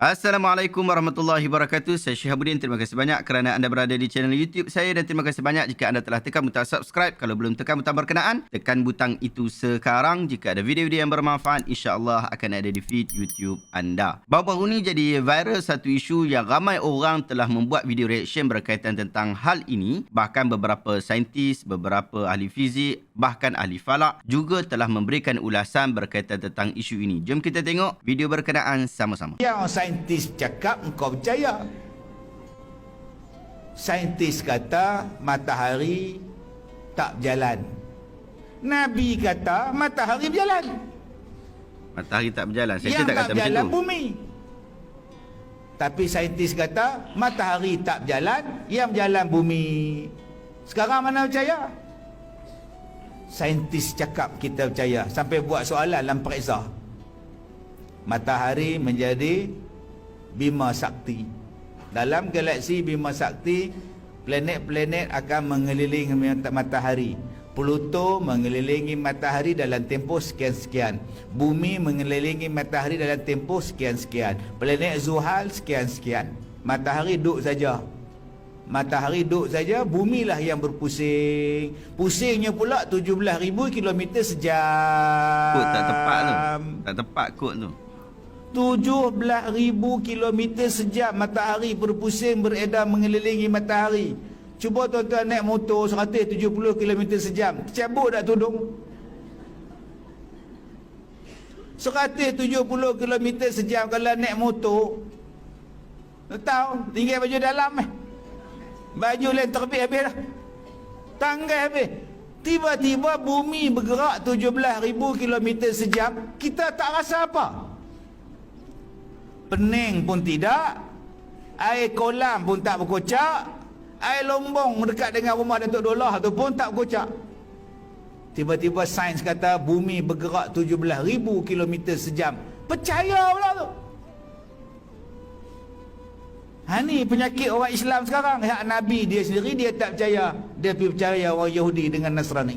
Assalamualaikum warahmatullahi wabarakatuh. Saya Syihabuddin. Terima kasih banyak kerana anda berada di channel YouTube saya dan terima kasih banyak jika anda telah tekan butang subscribe. Kalau belum tekan butang berkenaan, tekan butang itu sekarang. Jika ada video-video yang bermanfaat, insya-Allah akan ada di feed YouTube anda. Baru-baru ni jadi viral satu isu yang ramai orang telah membuat video reaction berkaitan tentang hal ini. Bahkan beberapa saintis, beberapa ahli fizik, bahkan ahli falak juga telah memberikan ulasan berkaitan tentang isu ini. Jom kita tengok video berkenaan sama-sama. Yang saintis cakap engkau percaya. Saintis kata matahari tak berjalan. Nabi kata matahari berjalan. Matahari tak berjalan. Saya Yang tak kata macam berjalan tu. bumi. Tapi saintis kata matahari tak berjalan, yang berjalan bumi. Sekarang mana percaya? Saintis cakap kita percaya. Sampai buat soalan dalam periksa. Matahari menjadi Bima Sakti. Dalam galaksi Bima Sakti, planet-planet akan mengelilingi matahari. Pluto mengelilingi matahari dalam tempoh sekian-sekian. Bumi mengelilingi matahari dalam tempoh sekian-sekian. Planet Zuhal sekian-sekian. Matahari duduk saja. Matahari duduk saja, bumilah yang berpusing. Pusingnya pula 17,000 km sejam. Kod tak tepat tu. Tak tepat kod tu. 17,000 km sejam matahari berpusing beredar mengelilingi matahari. Cuba tuan-tuan naik motor 170 km sejam. Cabut tak tudung? 170 km sejam kalau naik motor. Tahu, tinggal baju dalam Baju lain terbit habis dah. Tanggal habis. Tiba-tiba bumi bergerak 17,000 km sejam. Kita tak rasa apa. Pening pun tidak, air kolam pun tak berkocak, air lombong dekat dengan rumah Datuk Dolah tu pun tak berkocak. Tiba-tiba sains kata bumi bergerak 17,000 km sejam. Percaya pula tu. Ni penyakit orang Islam sekarang. Hak Nabi dia sendiri dia tak percaya. Dia percaya orang Yahudi dengan Nasrani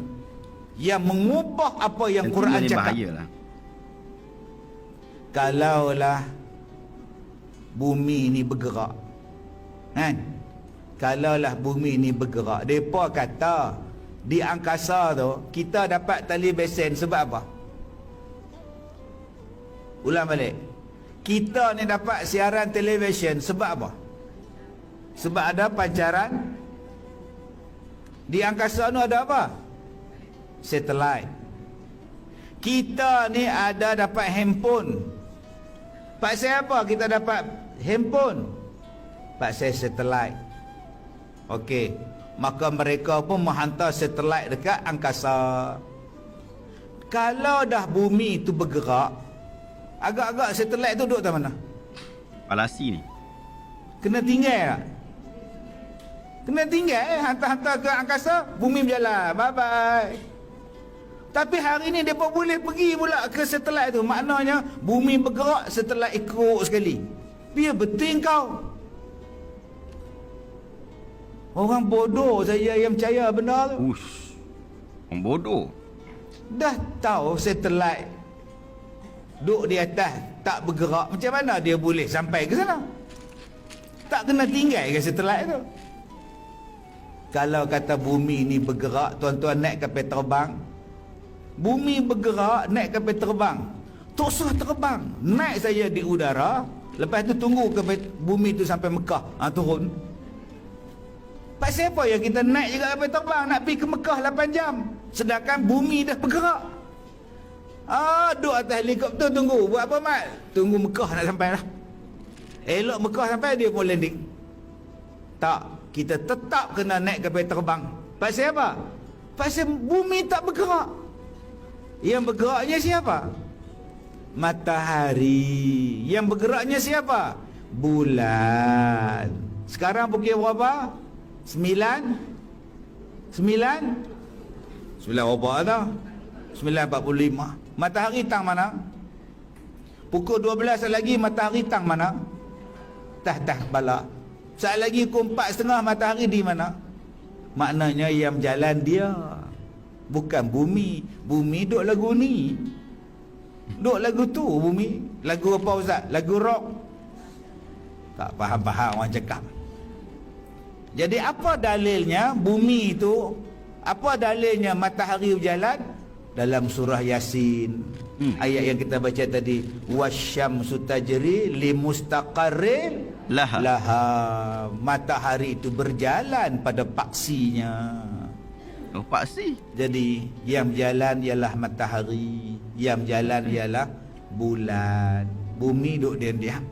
yang mengubah apa yang Tentu Quran ni cakap. bahayalah. Kalaulah bumi ni bergerak, kalaulah bumi ni bergerak, mereka kata di angkasa tu kita dapat tali besen sebab apa? Ulang balik. Kita ni dapat siaran televisyen sebab apa? Sebab ada pancaran. Di angkasa tu ada apa? Satelit. Kita ni ada dapat handphone. Pasal apa kita dapat handphone? Pasal satelit. Okey, maka mereka pun menghantar satelit dekat angkasa. Kalau dah bumi tu bergerak, agak-agak satelit tu duduk di mana? Palasi ni. Kena tinggal tak? Kena tinggal hantar-hantar ke angkasa, bumi berjalan. Bye-bye. Tapi hari ni mereka boleh pergi pula ke satelit tu. Maknanya bumi bergerak, satelit ikut sekali. Biar betul kau. Orang bodoh saya yang percaya benda tu. Ush. Orang bodoh. Dah tahu satelit duduk di atas tak bergerak, macam mana dia boleh sampai ke sana? Tak kena tinggal ke satelit tu? Kalau kata bumi ni bergerak, tuan-tuan naik kapal terbang. Bumi bergerak, naik kapal terbang. Tak usah terbang, naik saya di udara. Lepas tu tunggu kapal bumi tu sampai Mekah, turun. Pasal apa yang kita naik juga kapal terbang, nak pergi ke Mekah 8 jam, sedangkan bumi dah bergerak. Duduk atas helikopter tunggu. Buat apa mat? Tunggu Mekah nak sampai lah. Elok Mekah sampai dia pun landing. Tak, kita tetap kena naik kapal terbang. Pasal apa? Pasal bumi tak bergerak. Yang bergeraknya siapa? Matahari. Yang bergeraknya siapa? Bulan. Sekarang pukul berapa? 9 berapa tau? 9.45. Matahari tang mana? Pukul 12 lagi matahari tang mana? Tah bala. Saat lagi pukul 4.30 matahari di mana? Maknanya yang berjalan dia, bukan bumi. Bumi duk lagu ni. Duk lagu tu bumi. Lagu apa Ustaz? Lagu rock. Tak faham-faham orang cakap. Jadi apa dalilnya bumi itu? Apa dalilnya matahari berjalan? Dalam surah Yasin. Ayat yang kita baca tadi, wasyamsu tajri limustaqarrin laha. Matahari itu berjalan pada paksinya. Oh, paksi. Jadi yang berjalan ialah matahari, yang berjalan ialah bulan. Bumi duduk diam-diam.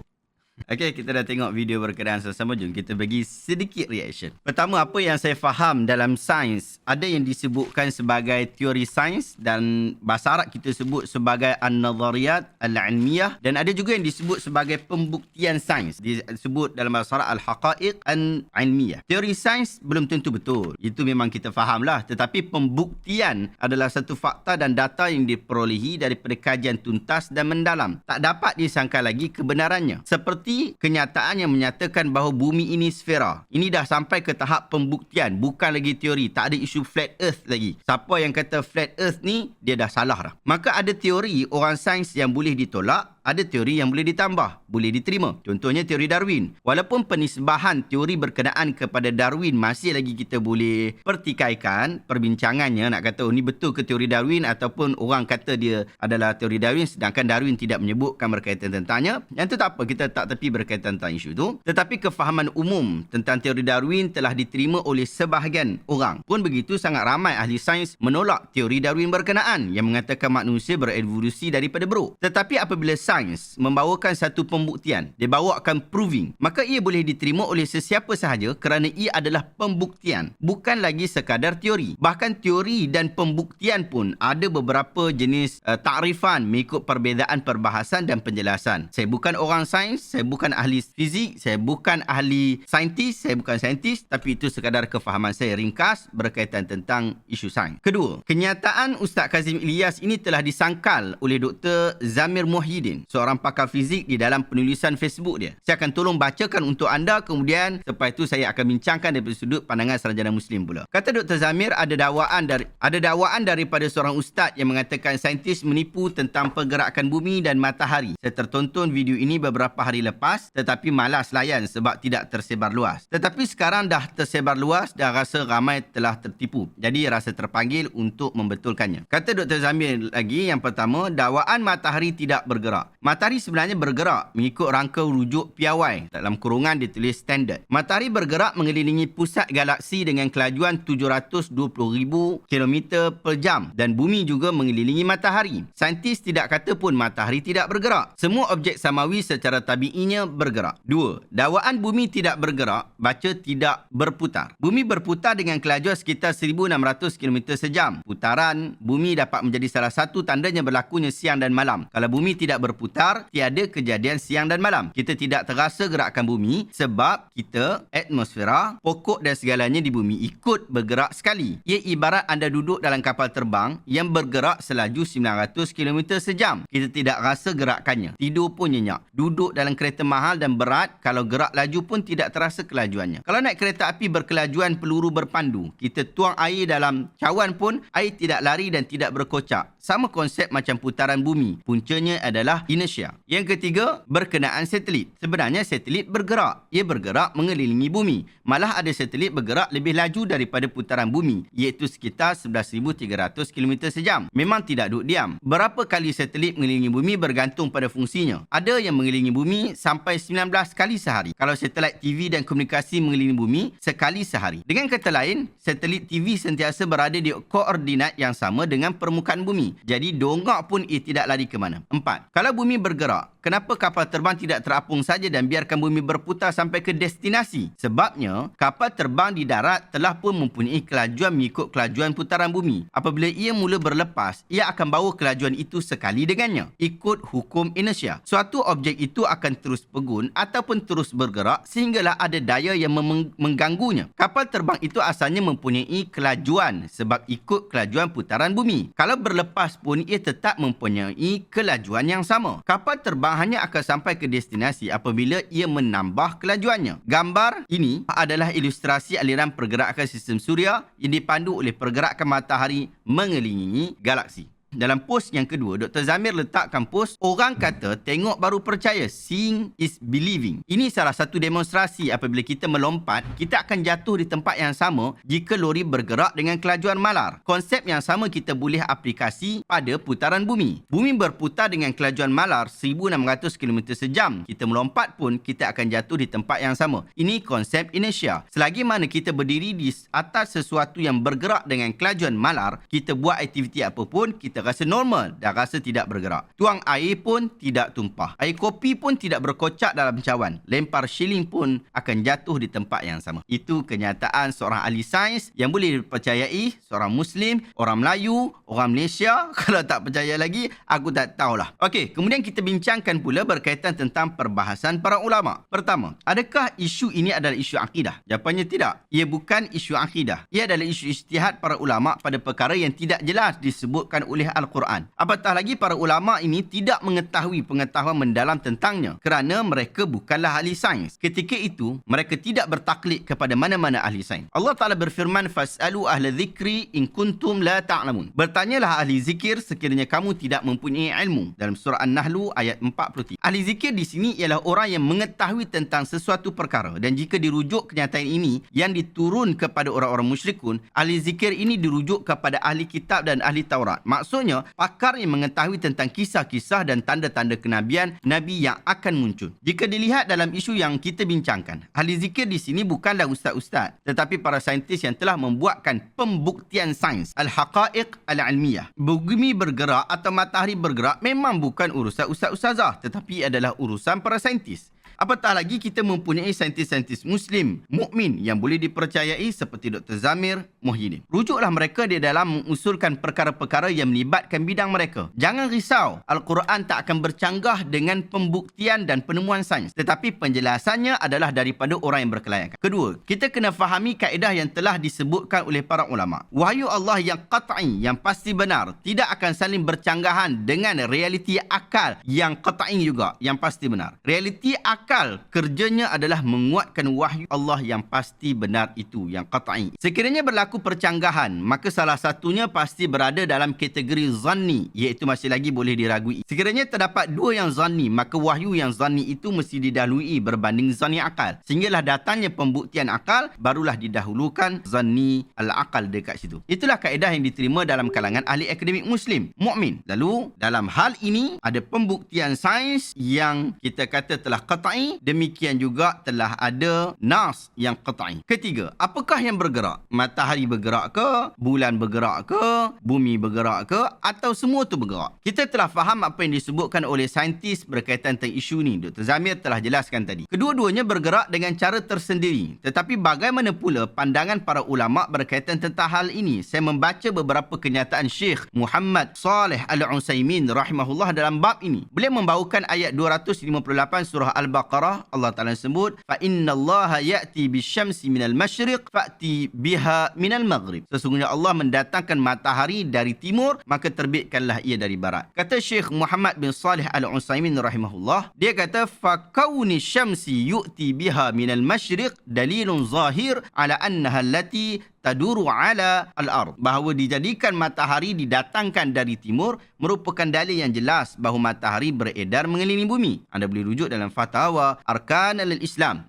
Okey, kita dah tengok video berkenaan sama-sama. Jom kita bagi sedikit reaction. Pertama, apa yang saya faham dalam sains, ada yang disebutkan sebagai teori sains dan bahasa Arab kita sebut sebagai an-nazariyat al-ilmiyah, dan ada juga yang disebut sebagai pembuktian sains. Disebut dalam bahasa Arab al-haqaiq al-ilmiyah. Teori sains belum tentu betul. Itu memang kita fahamlah. Tetapi pembuktian adalah satu fakta dan data yang diperolehi daripada kajian tuntas dan mendalam. Tak dapat disangka lagi kebenarannya. Seperti kenyataan yang menyatakan bahawa bumi ini sfera. Ini dah sampai ke tahap pembuktian, bukan lagi teori. Tak ada isu flat earth lagi. Siapa yang kata flat earth ni, dia dah salah dah. Maka ada teori orang sains yang boleh ditolak, ada teori yang boleh ditambah, boleh diterima. Contohnya teori Darwin. Walaupun penisbahan teori berkenaan kepada Darwin masih lagi kita boleh pertikaikan perbincangannya, nak kata ni betul ke teori Darwin, ataupun orang kata dia adalah teori Darwin sedangkan Darwin tidak menyebutkan berkaitan tentangnya. Yang tu tak apa, kita tak tepi berkaitan tentang isu tu. Tetapi kefahaman umum tentang teori Darwin telah diterima oleh sebahagian orang. Pun begitu, sangat ramai ahli sains menolak teori Darwin berkenaan yang mengatakan manusia berevolusi daripada buruk. Tetapi apabila sains membawakan satu pembuktian, dia bawakan proving, maka ia boleh diterima oleh sesiapa sahaja kerana ia adalah pembuktian, bukan lagi sekadar teori. Bahkan teori dan pembuktian pun ada beberapa jenis takrifan mengikut perbezaan perbahasan dan penjelasan. Saya bukan orang sains, saya bukan ahli fizik, saya bukan ahli saintis, saya bukan saintis, tapi itu sekadar kefahaman saya ringkas berkaitan tentang isu sains. Kedua, kenyataan Ustaz Kazim Ilyas ini telah disangkal oleh Dr. Zamir Muhyiddin, seorang pakar fizik, di dalam penulisan Facebook dia. Saya akan tolong bacakan untuk anda, kemudian selepas itu saya akan bincangkan dari sudut pandangan sarjana Muslim pula. Kata Dr. Zamir, ada dakwaan daripada seorang ustaz yang mengatakan saintis menipu tentang pergerakan bumi dan matahari. Saya tertonton video ini beberapa hari lepas, tetapi malas layan sebab tidak tersebar luas. Tetapi sekarang dah tersebar luas dan rasa ramai telah tertipu. Jadi rasa terpanggil untuk membetulkannya. Kata Dr. Zamir lagi, yang pertama, dakwaan matahari tidak bergerak. Matahari sebenarnya bergerak mengikut rangka rujuk piawai. Dalam kurungan ditulis standard. Matahari bergerak mengelilingi pusat galaksi dengan kelajuan 720,000 km per jam dan bumi juga mengelilingi matahari. Saintis tidak kata pun matahari tidak bergerak. Semua objek samawi secara tabiinya bergerak. 2. Dakwaan bumi tidak bergerak, baca tidak berputar. Bumi berputar dengan kelajuan sekitar 1,600 km sejam. Putaran bumi dapat menjadi salah satu tandanya berlakunya siang dan malam. Kalau bumi tidak berputar, tiada kejadian siang dan malam. Kita tidak terasa gerakan bumi sebab kita, atmosfera, pokok dan segalanya di bumi ikut bergerak sekali. Ia ibarat anda duduk dalam kapal terbang yang bergerak selaju 900 km sejam. Kita tidak rasa gerakannya. Tidur pun nyenyak. Duduk dalam kereta mahal dan berat, kalau gerak laju pun tidak terasa kelajuannya. Kalau naik kereta api berkelajuan peluru berpandu, kita tuang air dalam cawan pun air tidak lari dan tidak berkocak. Sama konsep macam putaran bumi. Puncanya adalah inersia. Yang ketiga, berkenaan satelit. Sebenarnya satelit bergerak. Ia bergerak mengelilingi bumi. Malah ada satelit bergerak lebih laju daripada putaran bumi, iaitu sekitar 11,300 km sejam. Memang tidak duduk diam. Berapa kali satelit mengelilingi bumi bergantung pada fungsinya. Ada yang mengelilingi bumi sampai 19 kali sehari. Kalau satelit TV dan komunikasi mengelilingi bumi, sekali sehari. Dengan kata lain, satelit TV sentiasa berada di koordinat yang sama dengan permukaan bumi. Jadi dongak pun ia tidak lari ke mana. 4. Kalau bumi bergerak, kenapa kapal terbang tidak terapung saja dan biarkan bumi berputar sampai ke destinasi? Sebabnya, kapal terbang di darat telah pun mempunyai kelajuan mengikut kelajuan putaran bumi. Apabila ia mula berlepas, ia akan bawa kelajuan itu sekali dengannya, ikut hukum inersia. Suatu objek itu akan terus pegun ataupun terus bergerak sehinggalah ada daya yang mengganggunya. Kapal terbang itu asalnya mempunyai kelajuan sebab ikut kelajuan putaran bumi. Kalau berlepas pun ia tetap mempunyai kelajuan yang sama. Kapal terbang hanya akan sampai ke destinasi apabila ia menambah kelajuannya. Gambar ini adalah ilustrasi aliran pergerakan sistem suria yang dipandu oleh pergerakan matahari mengelilingi galaksi. Dalam post yang kedua, Dr. Zamir letakkan post, orang kata tengok baru percaya, seeing is believing. Ini salah satu demonstrasi apabila kita melompat, kita akan jatuh di tempat yang sama jika lori bergerak dengan kelajuan malar. Konsep yang sama kita boleh aplikasi pada putaran bumi. Bumi berputar dengan kelajuan malar 1600 km sejam. Kita melompat pun, kita akan jatuh di tempat yang sama. Ini konsep inersia. Selagi mana kita berdiri di atas sesuatu yang bergerak dengan kelajuan malar, kita buat aktiviti apa pun, kita rasa normal dan rasa tidak bergerak. Tuang air pun tidak tumpah. Air kopi pun tidak berkocak dalam cawan. Lempar shilling pun akan jatuh di tempat yang sama. Itu kenyataan seorang ahli sains yang boleh dipercayai, seorang Muslim, orang Melayu, orang Malaysia. Kalau tak percaya lagi, aku tak tahulah. Okey, kemudian kita bincangkan pula berkaitan tentang perbahasan para ulama. Pertama, adakah isu ini adalah isu akidah? Jawapannya tidak. Ia bukan isu akidah. Ia adalah isu ijtihad para ulama pada perkara yang tidak jelas disebutkan oleh Al-Quran. Apatah lagi para ulama ini tidak mengetahui pengetahuan mendalam tentangnya kerana mereka bukanlah ahli sains. Ketika itu, mereka tidak bertaklid kepada mana-mana ahli sains. Allah Ta'ala berfirman, "Fas'alu ahla dzikri in kuntum la ta'lamun." Bertanyalah ahli zikir sekiranya kamu tidak mempunyai ilmu. Dalam surah An-Nahl ayat 43. Ahli zikir di sini ialah orang yang mengetahui tentang sesuatu perkara, dan jika dirujuk kenyataan ini yang diturun kepada orang-orang musyrikun, ahli zikir ini dirujuk kepada ahli kitab dan ahli Taurat. Maksudnya, pakar yang mengetahui tentang kisah-kisah dan tanda-tanda kenabian Nabi yang akan muncul. Jika dilihat dalam isu yang kita bincangkan, ahli zikir di sini bukanlah ustaz-ustaz, tetapi para saintis yang telah membuatkan pembuktian sains, al-haqa'iq al-ilmiyah. Bumi bergerak atau matahari bergerak memang bukan urusan ustaz-ustazah, tetapi adalah urusan para saintis. Apatah lagi kita mempunyai saintis-saintis Muslim, mukmin yang boleh dipercayai seperti Dr. Zamir Muhyiddin. Rujuklah mereka di dalam mengusulkan perkara-perkara yang melibatkan bidang mereka. Jangan risau, Al-Quran tak akan bercanggah dengan pembuktian dan penemuan sains, tetapi penjelasannya adalah daripada orang yang berkelayakan. Kedua, kita kena fahami kaedah yang telah disebutkan oleh para ulama. Wahyu Allah yang qat'i, yang pasti benar, tidak akan saling bercanggahan dengan realiti akal yang qat'i juga, yang pasti benar. Realiti akal kerjanya adalah menguatkan wahyu Allah yang pasti benar itu, yang qat'i. Sekiranya berlaku percanggahan, maka salah satunya pasti berada dalam kategori zanni, iaitu masih lagi boleh diragui. Sekiranya terdapat dua yang zanni, maka wahyu yang zanni itu mesti didahului berbanding zanni akal. Sehinggalah datangnya pembuktian akal, barulah didahulukan zanni al-akal dekat situ. Itulah kaedah yang diterima dalam kalangan ahli akademik Muslim, mukmin. Lalu, dalam hal ini, ada pembuktian sains yang kita kata telah qat'i. Demikian juga telah ada nas yang qat'i. Ketiga, apakah yang bergerak? Matahari bergerak ke? Bulan bergerak ke? Bumi bergerak ke? Atau semua tu bergerak? Kita telah faham apa yang disebutkan oleh saintis berkaitan tentang isu ni. Dr. Zamir telah jelaskan tadi. Kedua-duanya bergerak dengan cara tersendiri. Tetapi bagaimana pula pandangan para ulama berkaitan tentang hal ini? Saya membaca beberapa kenyataan Syekh Muhammad Saleh Al-Utsaimin rahimahullah dalam bab ini. Beliau membawakan ayat 258 surah Al-Baqarah. Allah Ta'ala sebut, fa innallaha ya'ti bisyamsi minal masyriq fa'ti biha minal maghrib. Sesungguhnya Allah mendatangkan matahari dari timur, maka terbitkanlah ia dari barat. Kata Syekh Muhammad bin Salih Al-Utsaimin rahimahullah, dia kata fa kauni syamsi yu'ti biha minal masyriq dalilun zahir ala annaha allati taduru ala al-ard. Bahawa dijadikan matahari didatangkan dari timur merupakan dalil yang jelas bahawa matahari beredar mengelilingi bumi. Anda boleh rujuk dalam Fatawa Arkan al-Islam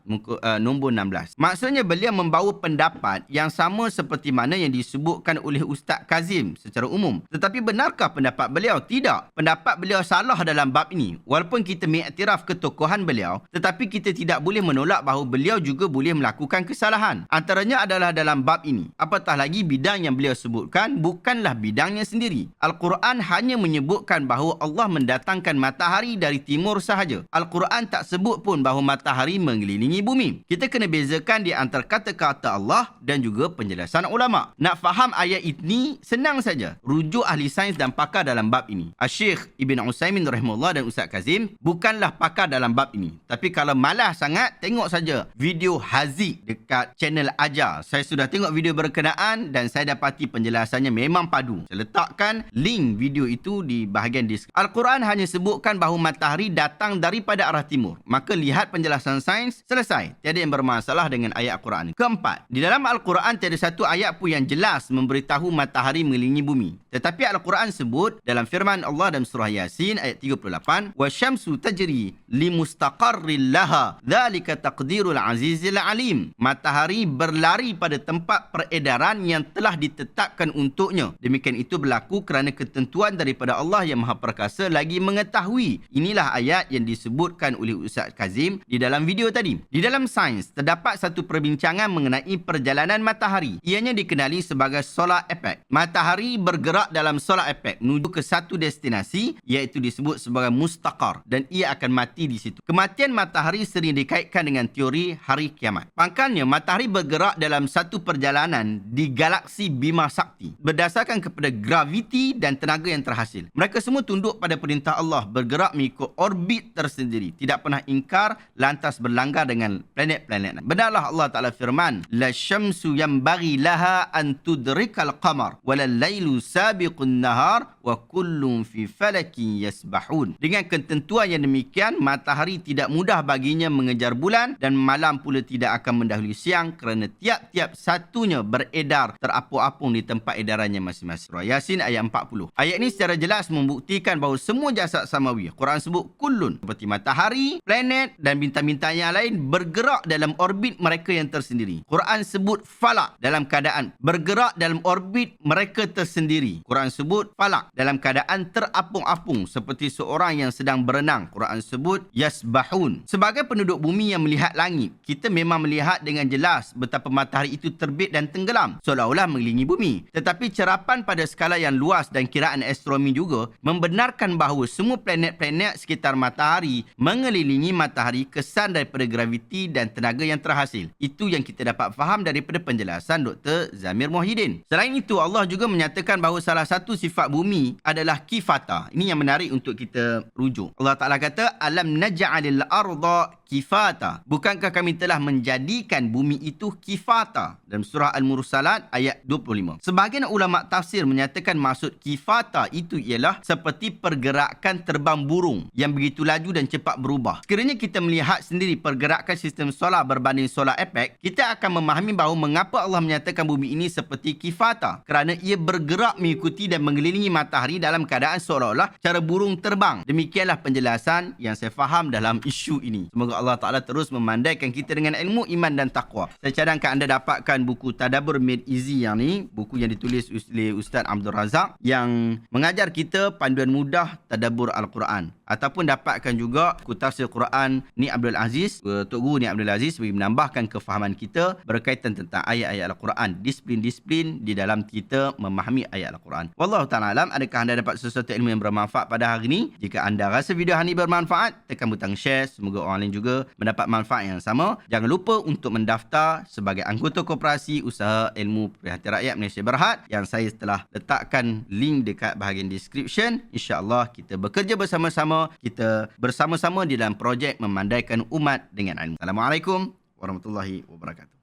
nombor 16. Maksudnya beliau membawa pendapat yang sama seperti mana yang disebutkan oleh Ustaz Kazim secara umum. Tetapi benarkah pendapat beliau? Tidak. Pendapat beliau salah dalam bab ini. Walaupun kita mengiktiraf ketokohan beliau, tetapi kita tidak boleh menolak bahawa beliau juga boleh melakukan kesalahan. Antaranya adalah dalam bab ini. Apatah lagi bidang yang beliau sebutkan bukanlah bidangnya sendiri. Al-Quran hanya menyebutkan bahawa Allah mendatangkan matahari dari timur sahaja. Al-Quran tak sebut pun bahawa matahari mengelilingi bumi. Kita kena bezakan di antara kata-kata Allah dan juga penjelasan ulama. Nak faham ayat ini senang saja. Rujuk ahli sains dan pakar dalam bab ini. Syekh Ibn Utsaimin rahimahullah dan Ustaz Kazim bukanlah pakar dalam bab ini. Tapi kalau malas sangat, tengok saja video Haziq dekat channel Ajar. Saya sudah tengok video video berkenaan dan saya dapati penjelasannya memang padu. Saya letakkan link video itu di bahagian deskripsi. Al-Quran hanya sebutkan bahawa matahari datang daripada arah timur. Maka lihat penjelasan sains, selesai. Tiada yang bermasalah dengan ayat Al-Quran. Keempat, di dalam Al-Quran tiada satu ayat pun yang jelas memberitahu matahari mengelilingi bumi. Tetapi Al-Quran sebut dalam firman Allah dalam surah Yasin ayat 38, "Wasyamsu tajri limustaqarril laha, dzalika taqdirul azizil alim." Matahari berlari pada tempat peredaran yang telah ditetapkan untuknya. Demikian itu berlaku kerana ketentuan daripada Allah yang Maha Perkasa lagi mengetahui. Inilah ayat yang disebutkan oleh Ustaz Kazim di dalam video tadi. Di dalam sains, terdapat satu perbincangan mengenai perjalanan matahari. Ianya dikenali sebagai solar effect. Matahari bergerak dalam solar effect menuju ke satu destinasi, iaitu disebut sebagai mustaqar, dan ia akan mati di situ. Kematian matahari sering dikaitkan dengan teori hari kiamat. Pangkalnya, matahari bergerak dalam satu perjalanan di galaksi Bima Sakti berdasarkan kepada graviti dan tenaga yang terhasil. Mereka semua tunduk pada perintah Allah, bergerak mengikut orbit tersendiri, tidak pernah ingkar lantas berlanggar dengan planet-planet. Benarlah Allah Ta'ala firman, "La syamsu yanbaghi laha an tudrikal qamar wa la lailu sabiqun nahar wa kullun fi falakin yasbahun." Dengan ketentuan yang demikian, matahari tidak mudah baginya mengejar bulan dan malam pula tidak akan mendahului siang kerana tiap-tiap satunya beredar terapung-apung di tempat edarannya masing-masing. Surah Yasin ayat 40. Ayat ini secara jelas membuktikan bahawa semua jasad samawi, Quran sebut kullun, seperti matahari, planet dan bintang-bintang yang lain bergerak dalam orbit mereka yang tersendiri. Quran sebut falak dalam keadaan bergerak dalam orbit mereka tersendiri. Quran sebut falak dalam keadaan terapung-apung seperti seorang yang sedang berenang. Quran sebut yasbahun. Sebagai penduduk bumi yang melihat langit, kita memang melihat dengan jelas betapa matahari itu terbit dan tenggelam seolah-olah mengelilingi bumi. Tetapi cerapan pada skala yang luas dan kiraan astronomi juga membenarkan bahawa semua planet-planet sekitar matahari mengelilingi matahari kesan daripada graviti dan tenaga yang terhasil. Itu yang kita dapat faham daripada penjelasan Dr. Zamir Muhyiddin. Selain itu, Allah juga menyatakan bahawa salah satu sifat bumi adalah kifata. Ini yang menarik untuk kita rujuk. Allah Ta'ala kata, "Alam naj'alil arda kifata." Bukankah kami telah menjadikan bumi itu kifata? Dalam surah Al-Mursalat ayat 25. Sebahagian ulama tafsir menyatakan maksud kifata itu ialah seperti pergerakan terbang burung yang begitu laju dan cepat berubah. Sekiranya kita melihat sendiri pergerakan sistem solar berbanding solar effect, kita akan memahami bahawa mengapa Allah menyatakan bumi ini seperti kifata. Kerana ia bergerak mengikuti dan mengelilingi matahari dalam keadaan seolah-olah cara burung terbang. Demikianlah penjelasan yang saya faham dalam isu ini. Semoga Allah Ta'ala terus memandaikan kita dengan ilmu, iman dan taqwa. Saya cadangkan anda dapatkan buku Tadabbur Made Easy yang ni, buku yang ditulis oleh Ustaz Abdul Razak yang mengajar kita panduan mudah tadabbur Al-Quran. Ataupun dapatkan juga buku tafsir Quran Ni Abdul Aziz, Tok Guru Ni Abdul Aziz, bagi menambahkan kefahaman kita berkaitan tentang ayat-ayat Al-Quran, disiplin-disiplin di dalam kita memahami ayat Al-Quran. Wallahu ta'ala alam. Adakah anda dapat sesuatu ilmu yang bermanfaat pada hari ini? Jika anda rasa video hari ini bermanfaat, tekan butang share. Semoga orang lain juga mendapat manfaat yang sama. Jangan lupa untuk mendaftar sebagai anggota koperasi usaha ilmu Perhatian Rakyat Malaysia Berhad yang saya telah letakkan link dekat bahagian description. InsyaAllah kita bekerja bersama-sama, kita bersama-sama di dalam projek memandaikan umat dengan ilmu. Assalamualaikum warahmatullahi wabarakatuh.